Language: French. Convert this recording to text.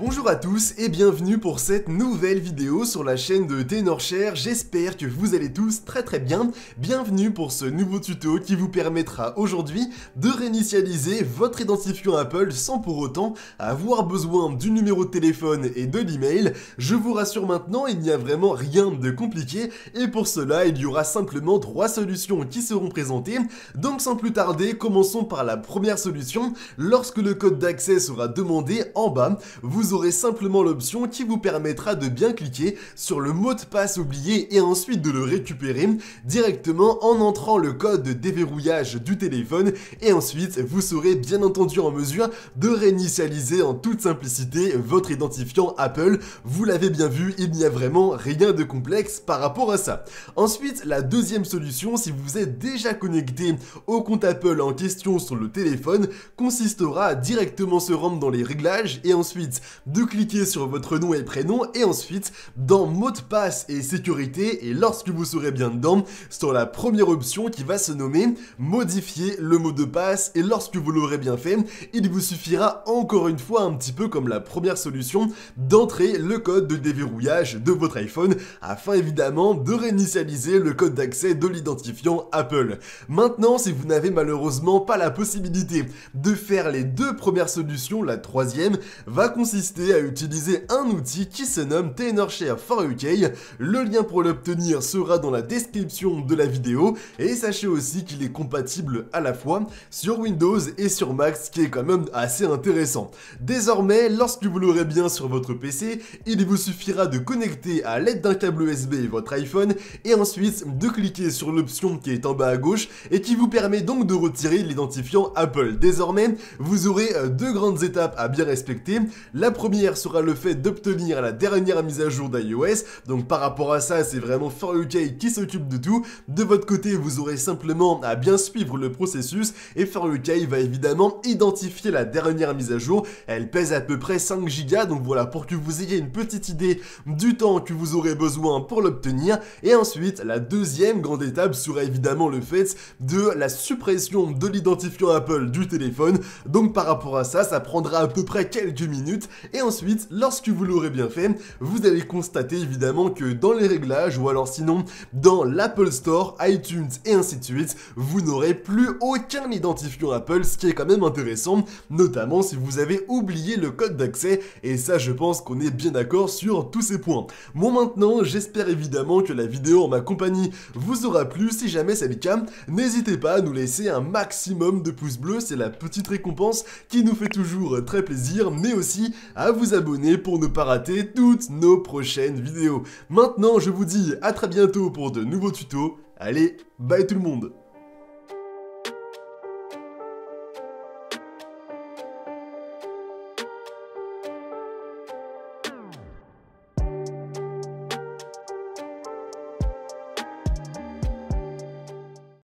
Bonjour à tous et bienvenue pour cette nouvelle vidéo sur la chaîne de Tenorshare. J'espère que vous allez tous très bien. Bienvenue pour ce nouveau tuto qui vous permettra aujourd'hui de réinitialiser votre identifiant Apple sans pour autant avoir besoin du numéro de téléphone et de l'email. Je vous rassure maintenant, il n'y a vraiment rien de compliqué et pour cela il y aura simplement 3 solutions qui seront présentées. Donc sans plus tarder, commençons par la première solution. Lorsque le code d'accès sera demandé en bas, vous aurez simplement l'option qui vous permettra de bien cliquer sur le mot de passe oublié et ensuite de le récupérer directement en entrant le code de déverrouillage du téléphone et ensuite vous serez bien entendu en mesure de réinitialiser en toute simplicité votre identifiant Apple. Vous l'avez bien vu, il n'y a vraiment rien de complexe par rapport à ça. Ensuite, la deuxième solution, si vous êtes déjà connecté au compte Apple en question sur le téléphone, consistera à directement se rendre dans les réglages et ensuite de cliquer sur votre nom et prénom et ensuite dans mot de passe et sécurité et lorsque vous serez bien dedans, sur la première option qui va se nommer modifier le mot de passe et lorsque vous l'aurez bien fait, il vous suffira encore une fois un petit peu comme la première solution d'entrer le code de déverrouillage de votre iPhone afin évidemment de réinitialiser le code d'accès de l'identifiant Apple. Maintenant, si vous n'avez malheureusement pas la possibilité de faire les deux premières solutions, la troisième va consister à utiliser un outil qui se nomme Tenorshare for UK. Le lien pour l'obtenir sera dans la description de la vidéo et sachez aussi qu'il est compatible à la fois sur Windows et sur Mac, ce qui est quand même assez intéressant. Désormais, lorsque vous l'aurez bien sur votre PC, il vous suffira de connecter à l'aide d'un câble USB votre iPhone et ensuite de cliquer sur l'option qui est en bas à gauche et qui vous permet donc de retirer l'identifiant Apple. Désormais, vous aurez deux grandes étapes à bien respecter. La première sera le fait d'obtenir la dernière mise à jour d'iOS, donc par rapport à ça, c'est vraiment For UK qui s'occupe de tout. De votre côté, vous aurez simplement à bien suivre le processus et For UK va évidemment identifier la dernière mise à jour. Elle pèse à peu près 5 Go, donc voilà, pour que vous ayez une petite idée du temps que vous aurez besoin pour l'obtenir. Et ensuite, la deuxième grande étape sera évidemment le fait de la suppression de l'identifiant Apple du téléphone. Donc par rapport à ça, ça prendra à peu près quelques minutes. Et ensuite, lorsque vous l'aurez bien fait, vous allez constater évidemment que dans les réglages ou alors sinon dans l'Apple Store, iTunes et ainsi de suite, vous n'aurez plus aucun identifiant Apple, ce qui est quand même intéressant, notamment si vous avez oublié le code d'accès et ça je pense qu'on est bien d'accord sur tous ces points. Bon maintenant, j'espère évidemment que la vidéo en ma compagnie vous aura plu. Si jamais c'est le cas, n'hésitez pas à nous laisser un maximum de pouces bleus, c'est la petite récompense qui nous fait toujours très plaisir, mais aussi à vous abonner pour ne pas rater toutes nos prochaines vidéos. Maintenant, je vous dis à très bientôt pour de nouveaux tutos. Allez, bye tout le monde!